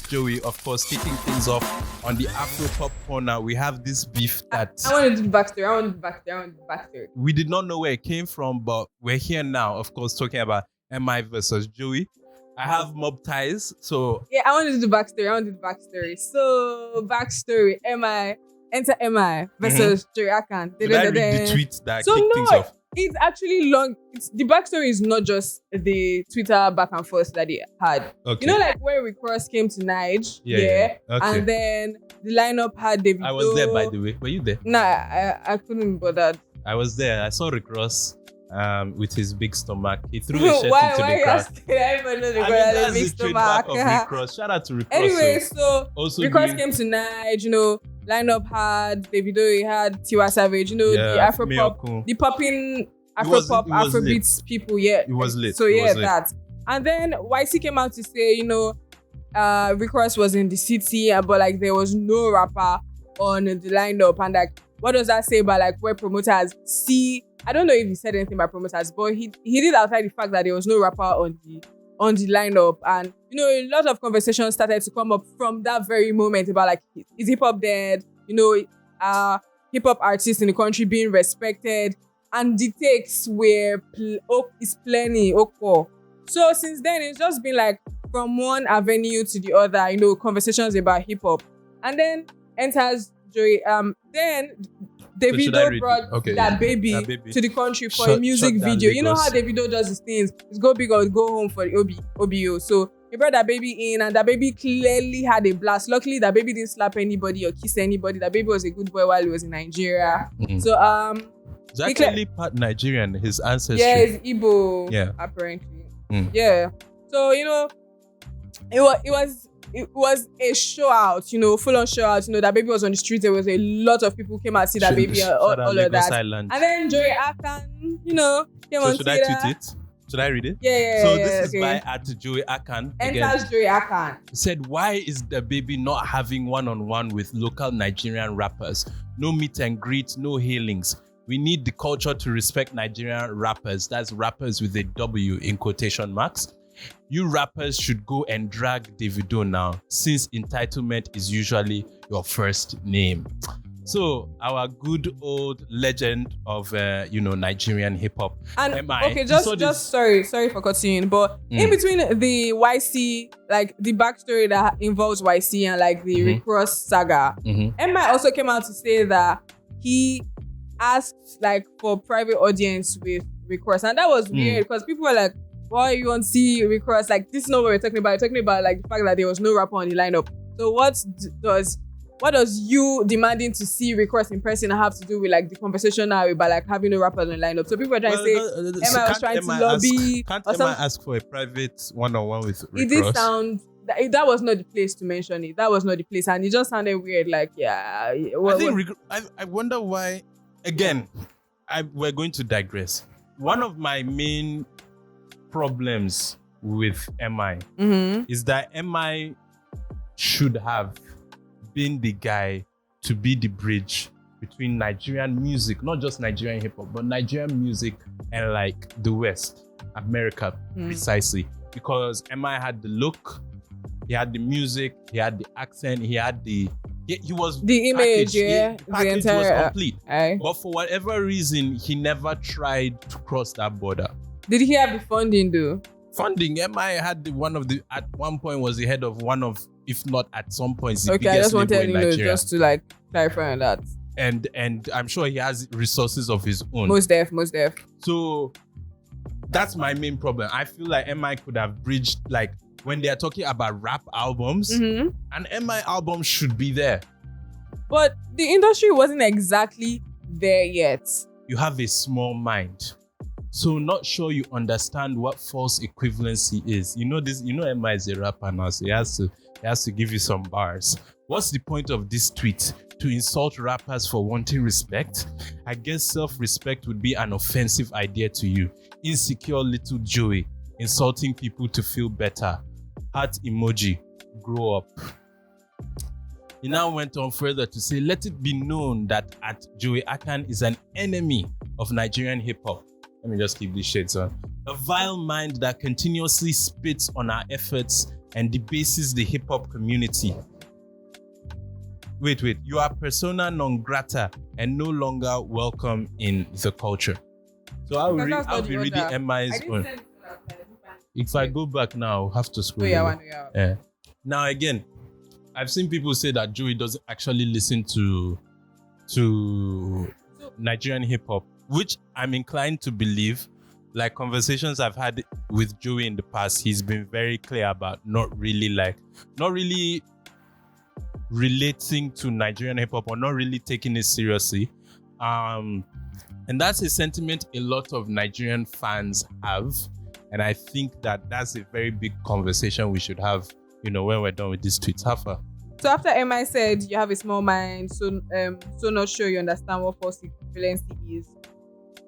Joey, of course, kicking things off on the Afropop corner. We have this beef that I want to do backstory. we did not know where it came from, but we're here now, of course, talking about MI versus Joey. I have mob ties, so Yeah, I want to do backstory. So backstory, enter MI versus Joey Akan. did I read the tweet that So kicked things no, off? it's actually long. The backstory is not just the Twitter back and forth that they had. Okay. You know, like when Rick Ross came to Nige, Yeah. Okay. and then the lineup had David. I was there, by the way. Were you there? Nah, I couldn't bother. I was there. I saw Rick Ross with his big stomach. He threw a shirt why into are the you crowd. asking everybody to I go mean, down that's the the big trademark stomach? of Rick Ross. Shout out to Rick Ross. Anyway, so so also Rick Ross doing- came to Nige, you know, lineup had Davido, he had Tiwa Savage, you know, the MI Afropop, Abaga. the popping It was Afropop, lit. Afrobeats people, yeah. It was lit. So It yeah, was lit. that. And then YC came out to say, you know, Rick Ross was in the city, but like there was no rapper on the lineup. And like, what does that say about like where promoters see? I don't know if he said anything about promoters, but he did outside the fact that there was no rapper on the lineup. And you know, a lot of conversations started to come up from that very moment about like, is hip hop dead? You know, hip hop artists in the country being respected, and the takes were is plenty. Okay. So since then, it's just been like from one avenue to the other, you know, conversations about hip hop, and then enters Joey. Then Davido brought that baby to the country for a music video. You know how Davido does his things. It's go big or go home for the OBO. So he brought that baby in, and that baby clearly had a blast. Luckily, that baby didn't slap anybody or kiss anybody. That baby was a good boy while he was in Nigeria. Mhm. So He's actually part Nigerian, his ancestry. yeah, it's Igbo. Yeah. Apparently. Mm. Yeah. So you know, it was a show out. You know, full on show out. You know, that baby was on the street. There was a lot of people came out to see that baby and all of that. Island. And then Joey Akan, you know, came on So should I Twitter. tweet it? Should I read it? Yeah. So this is okay. by at Joey Akan. Again, Enters Joey Akan. said, why is the baby not having one-on-one with local Nigerian rappers? No meet and greet, no hailings. We need the culture to respect Nigerian rappers. That's rappers with a W in quotation marks. You rappers should go and drag Davido now, since entitlement is usually your first name. So our good old legend of Nigerian hip hop. And MI, okay, just sorry for cutting in, but in between the YC, like the backstory that involves YC and like the Rick Ross saga, MI also came out to say that he asked like for private audience with Rick Ross, and that was weird because people were like, why you want to see Rick Ross? Like, this is not what we're talking about. We're talking about like the fact that there was no rapper on the lineup. So what does you demanding to see Rick Ross in person have to do with like the conversation now about like having no rapper on the lineup? So people were trying to say MI was trying to lobby. Can't or MI ask for a private one-on-one with Rick it did Ross? sound that was not the place to mention it. That was not the place, and it just sounded weird. Like, yeah. I wonder why. Again, we're going to digress. One of my main problems with MI is that MI should have been the guy to be the bridge between Nigerian music, not just Nigerian hip hop, but Nigerian music and like the West, America precisely. Because MI had the look, he had the music, he had the accent, he had he was the image, the package was complete. Aye. But for whatever reason, he never tried to cross that border. Did he have the funding though? Funding, MI had at one point was the head of one of, if not at some points, the Okay, I biggest just wanted label in Nigeria. just to like clarify on that. And I'm sure he has resources of his own. Most def. So that's my main problem. I feel like MI could have bridged, like when they are talking about rap albums, an MI album should be there. But the industry wasn't exactly there yet. You have a small mind. So not sure you understand what false equivalency is. You know this, MI is a rapper now, so he has to give you some bars. What's the point of this tweet? To insult rappers for wanting respect? I guess self-respect would be an offensive idea to you. Insecure little Joey, insulting people to feel better. Heart emoji, grow up. He now went on further to say, let it be known that at Joey Akan is an enemy of Nigerian hip-hop. Let me just keep these shades on. A vile mind that continuously spits on our efforts and debases the hip-hop community. Wait. You are persona non grata and no longer welcome in the culture. So I'll be reading MI's own. If I go back now, I'll have to scroll. Yeah. Now again, I've seen people say that Joey doesn't actually listen to Nigerian hip hop, which I'm inclined to believe. Like conversations I've had with Joey in the past, he's been very clear about not really relating to Nigerian hip hop or not really taking it seriously. And that's a sentiment a lot of Nigerian fans have. And I think that's a very big conversation we should have, when we're done with these tweets. Hafa. So after MI said you have a small mind, so not sure you understand what false equivalency is,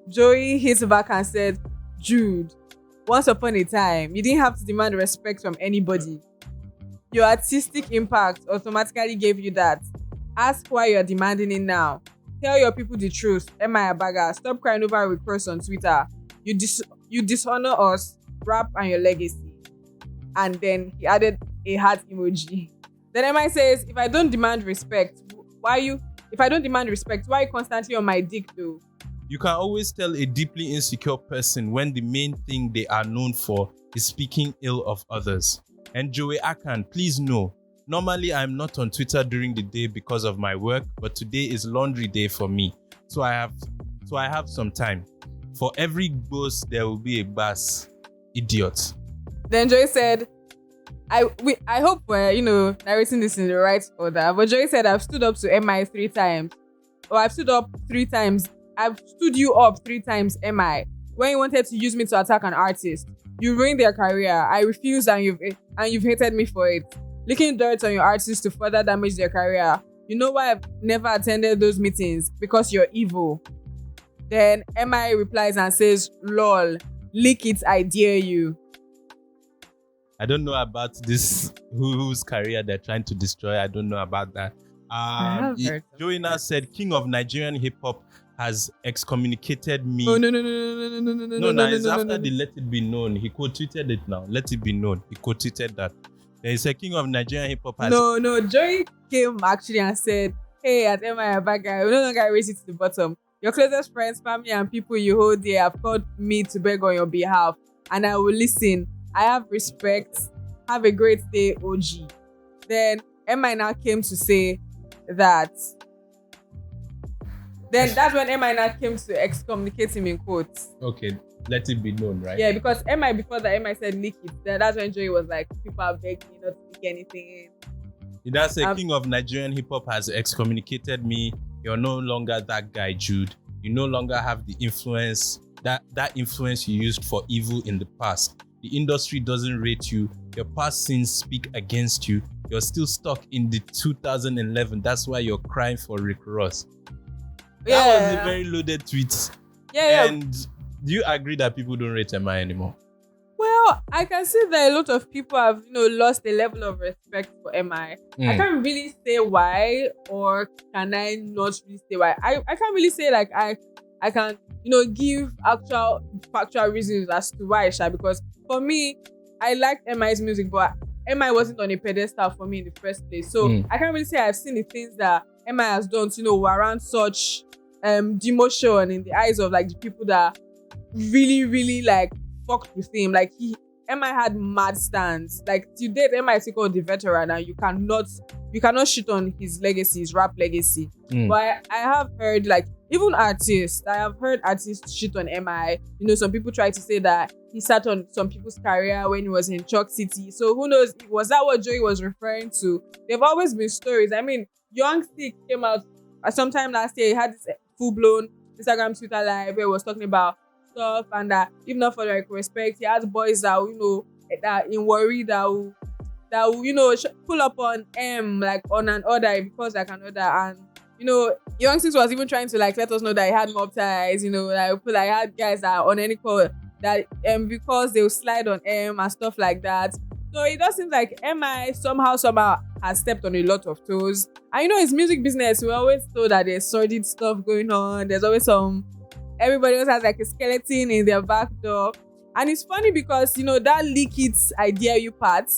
Joey hit back and said, Jude, once upon a time, you didn't have to demand respect from anybody. Your artistic impact automatically gave you that. Ask why you're demanding it now. Tell your people the truth. MI Abaga, stop crying over a request on Twitter. You dishonor us, rap and your legacy. And then he added a heart emoji. Then MI says, if I don't demand respect, why are you constantly on my dick though? You can always tell a deeply insecure person when the main thing they are known for is speaking ill of others. And Joey Akan, please know, normally I'm not on Twitter during the day because of my work, but today is laundry day for me. So I have some time. For every boss, there will be a bass. Idiot. Then Joey said, I hope we're, narrating this in the right order. But Joey said, I've stood up to MI 3 times. Or I've stood up 3 times. I've stood you up 3 times, MI. When you wanted to use me to attack an artist, you ruined their career. I refused and you've hated me for it. Licking dirt on your artists to further damage their career. You know why I've never attended those meetings? Because you're evil. Then MI replies and says, lol, lick it, I dare you. I don't know about this, whose career they're trying to destroy. I don't know about that. Joey now said, King of Nigerian hip hop has excommunicated me. Oh, no. It's after the let it be known. He quote-tweeted it now. Let it be known. He quote-tweeted that. Then he said, King of Nigerian hip hop has... No. Joey came actually and said, hey, at MI Abaga, we no longer raise it to the bottom. Your closest friends, family, and people you hold dear have called me to beg on your behalf, and I will listen. I have respect. Have a great day, OG. Then MI now came to say that. Then that's when MI now came to excommunicate him in quotes. Okay, let it be known, right? Yeah, because MI before that, MI said lick it. Then that's when Joey was like, people are begging me not to lick anything. That's a King of Nigerian hip hop has excommunicated me. You're no longer that guy, Jude. You no longer have the influence, that influence you used for evil in the past. The industry doesn't rate you. Your past sins speak against you. You're still stuck in the 2011. That's why you're crying for Rick Ross. Yeah. That was a very loaded tweet. Yeah. And do you agree that people don't rate MI anymore? Well, I can see that a lot of people have, lost a level of respect for MI. I can't really say why, or can I not really say why? I can't really say like I can, give factual reasons as to why, because for me, I liked MI's music, but MI wasn't on a pedestal for me in the first place. So I can't really say I've seen the things that MI has done, around such demotion in the eyes of like the people that really, really like fucked with him. Like MI had mad stands. Like to date, MI is called the veteran, and you cannot shit on his legacy, his rap legacy. But I have heard like even artists. I have heard artists shit on MI. Some people try to say that he sat on some people's career when he was in Chalk City. So who knows? Was that what Joey was referring to? There've always been stories. I mean, Young Stick came out sometime last year. He had this full-blown Instagram, Twitter live where he was talking about stuff, and that if not for like respect, he has boys that that in worry that will pull up on like on an order because like an order. And Young Stick was even trying to like let us know that he had mob ties, like I had guys that are on any call that because they will slide on and stuff like that. So it does seem like MI somehow has stepped on a lot of toes. And his music business, we always know that there's sordid stuff going on. There's always everybody else has like a skeleton in their back door. And it's funny because, that leak it, I dare you part,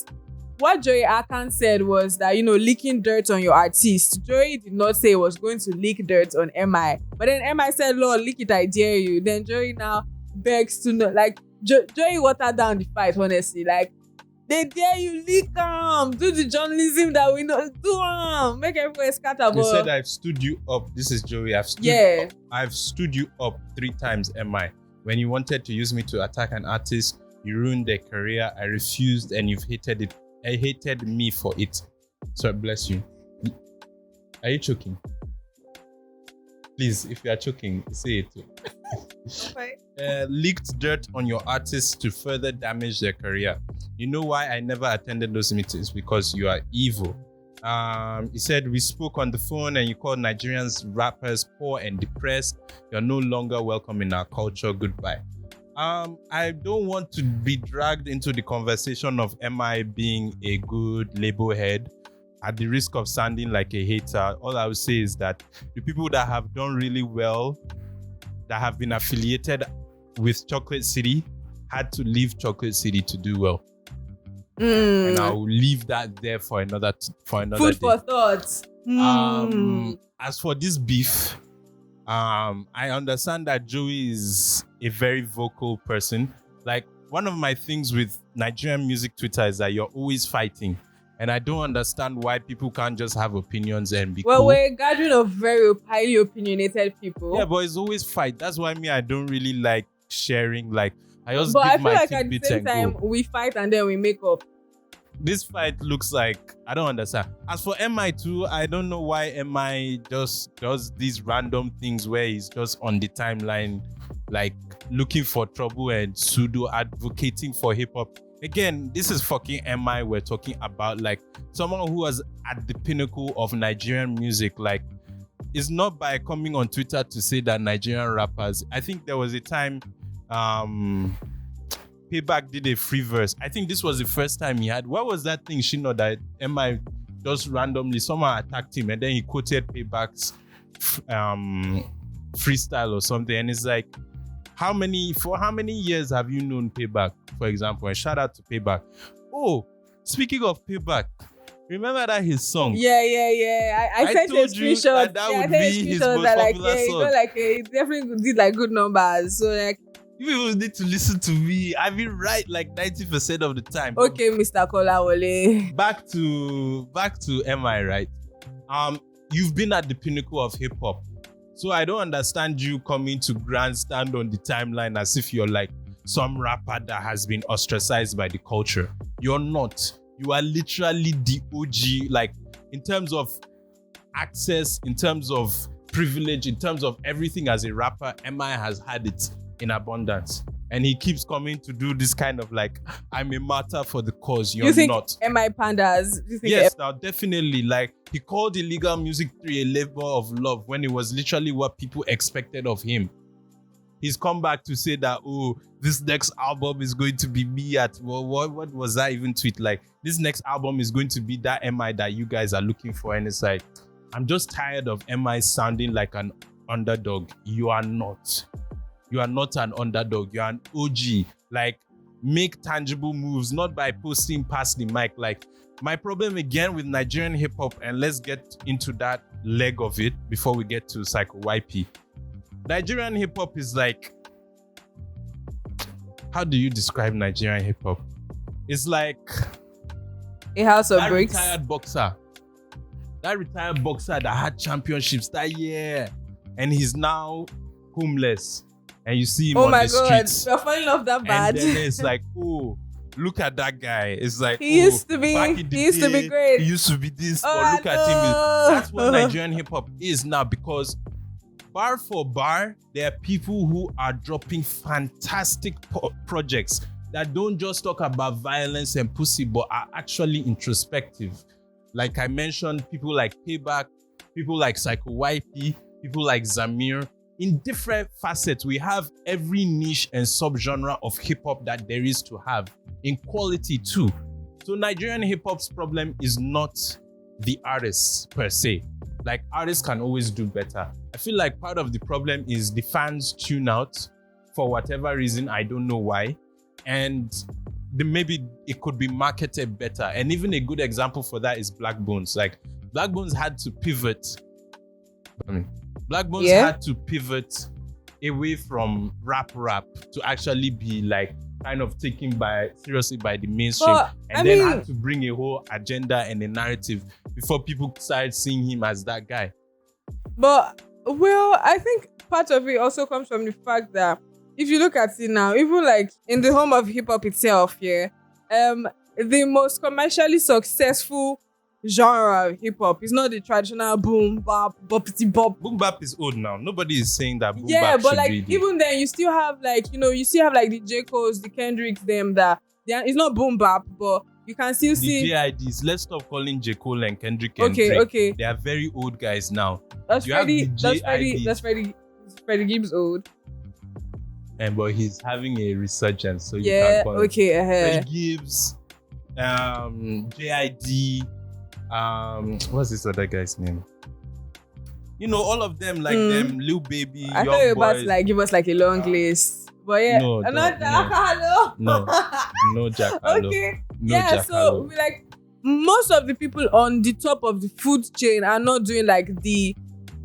what Joey Akan said was that, leaking dirt on your artist. Joey did not say he was going to leak dirt on MI. But then MI said, Lord, leak it, I dare you. Then Joey now begs to know, like, Joey watered down the fight, honestly. Like, they dare you, leak them. Do the journalism that we know. Do them. Make everyone scatter. You said I've stood you up. This is Joey. I've stood you up 3 times, MI. When you wanted to use me to attack an artist, you ruined their career. I refused, and you've hated it. I hated me for it. So bless you. Are you choking? Please, if you are choking, say it too. Leaked dirt on your artists to further damage their career. You know why I never attended those meetings? Because you are evil. He said, we spoke on the phone and you called Nigerians rappers poor and depressed. You're no longer welcome in our culture. Goodbye. I don't want to be dragged into the conversation of MI being a good label head at the risk of sounding like a hater. All I would say is that the people that have done really well, that have been affiliated with Chocolate City, had to leave Chocolate City to do well. And I will leave that there for another food day. For thought. As for this beef, I understand that Joey is a very vocal person. Like, one of my things with Nigerian music Twitter is that you're always fighting. And I don't understand why people can't just have opinions and be cool. We're a gathering of very highly opinionated people. Yeah, but it's always fight. That's why I don't really like sharing. Like, I just but give I feel my like at the tidbits same and time, go. we fight and then we make up. This fight looks like, I don't understand. As for MI too, I don't know why MI just does these random things where he's just on the timeline, like looking for trouble and pseudo advocating for hip hop. Again, this is fucking MI we're talking about, like someone who was at the pinnacle of Nigerian music. Like, it's not by coming on Twitter to say that Nigerian rappers, I think there was a time Payback did a free verse. I think this was the first time he had. What was that thing, Shino, that MI just randomly, someone attacked him and then he quoted Payback's freestyle or something. And it's like, for how many years have you known Payback, for example? And shout out to Payback. Oh, speaking of Payback, remember that his song? Yeah. I sent a screenshot. That would be his most popular song. He definitely did like good numbers. So like, you people need to listen to me. I've been right like 90% of the time. Okay, Mr. Kolawole. Back to MI, right? You've been at the pinnacle of hip hop. So I don't understand you coming to grandstand on the timeline as if you're like some rapper that has been ostracized by the culture. You're not. You are literally the OG, like in terms of access, in terms of privilege, in terms of everything as a rapper, MI has had it in abundance. And he keeps coming to do this kind of like, I'm a martyr for the cause. You're not. MI pandas? Yes, now definitely. Like, he called illegal music 3 a labor of love when it was literally what people expected of him. He's come back to say that, oh, this next album is going to be me at, well, what was that even tweet? Like, this next album is going to be that MI that you guys are looking for. And it's like, I'm just tired of MI sounding like an underdog. You are not. You are not an underdog. You're an OG. Like, make tangible moves, not by posting past the mic. Like, my problem again with Nigerian hip hop, and let's get into that leg of it before we get to Psycho YP. Nigerian hip hop is like, how do you describe Nigerian hip hop? It's like a house of bricks. That retired boxer that had championships that year, and he's now homeless. And you see him on the streets. We're falling off that bad. And then it's like, oh, look at that guy. It's like, he used to be great. He used to be this. But look at him. That's what Nigerian hip hop is now, because bar for bar, there are people who are dropping fantastic projects that don't just talk about violence and pussy, but are actually introspective. Like I mentioned, people like Payback, people like Psycho YP, people like Zamir. In different facets, we have every niche and subgenre of hip-hop that there is to have, in quality too. So Nigerian hip-hop's problem is not the artists per se. Like, artists can always do better. I feel like part of the problem is the fans tune out for whatever reason. I don't know why. and maybe it could be marketed better. And even a good example for that is Black Bones. Like Black Bones had to pivot. Black Bones had to pivot away from rap to actually be like kind of taken seriously by the mainstream, and then had to bring a whole agenda and a narrative before people started seeing him as that guy. But I think part of it also comes from the fact that if you look at it now, even like in the home of hip hop itself, the most commercially successful genre of hip hop is not the traditional boom bap boppity bop. Boom bap is old now. Nobody is saying that boom bap Yeah, but should like be even then, you still have like the J. Cole's, the Kendricks, them that it's not boom bap, but you can still see the JIDs. Let's stop calling J. Cole and Kendrick. Okay. They are very old guys now. That's Freddie Gibbs old. But he's having a resurgence, so you can't call him. Freddie Gibbs, JID, what's this other guy's name? You know, all of them, like them, Lil Baby, I thought you were about to like give us like a long list. But yeah, no Jack Harlow. Okay. No Jack Harlow. We like most of the people on the top of the food chain are not doing like the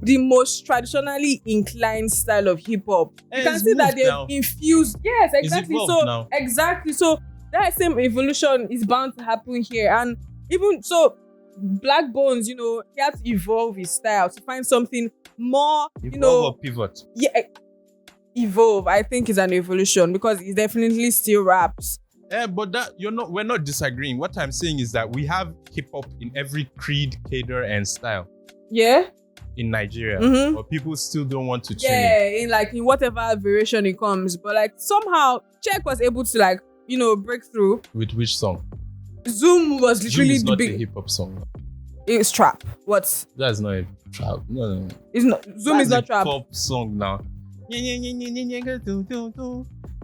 most traditionally inclined style of hip hop. You can see that they've infused. Yes, exactly. So that same evolution is bound to happen here. And even so, Black Bones, he had to evolve his style to find something more, or pivot. Yeah, evolve. I think is an evolution because he definitely still raps. Yeah, but we're not disagreeing. What I'm saying is that we have hip hop in every creed, cadre, and style. Yeah. In Nigeria, but people still don't want to tune in. in whatever variation it comes. But like somehow Czech was able to like break through. With which song? Zoom was literally Zoom is not a hip hop song. It's trap. What? That's not a trap. No. It's not. Zoom is not trap. Pop song now.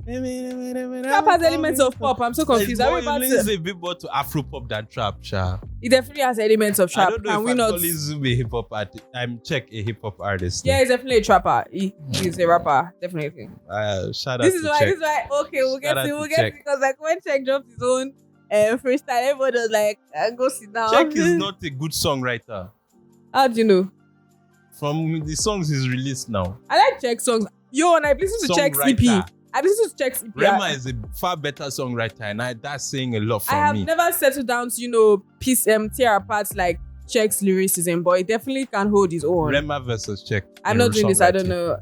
Trap has elements of pop. I'm so confused. It's a bit more to Afropop than trap, cha. It definitely has elements of trap. I don't know if I'm calling Zoom a hip hop artist. I'm Czech a hip hop artist. Yeah, he's definitely a trapper. He's a rapper, definitely. Shout out this to is why. Czech. This is why. Okay, we'll get to because like when Czech dropped his own freestyle, everybody was like, "Go sit down." Czech is not a good songwriter. How do you know? From the songs he's released now. I like Czech songs. And I listen to Czech's EP. I listen to Czech's EP. Rema is a far better songwriter, and that's saying a lot for me. I have never settled down to tear apart like Czech's lyricism, but it definitely can hold his own. Rema versus Czech. I'm not doing this. I don't know.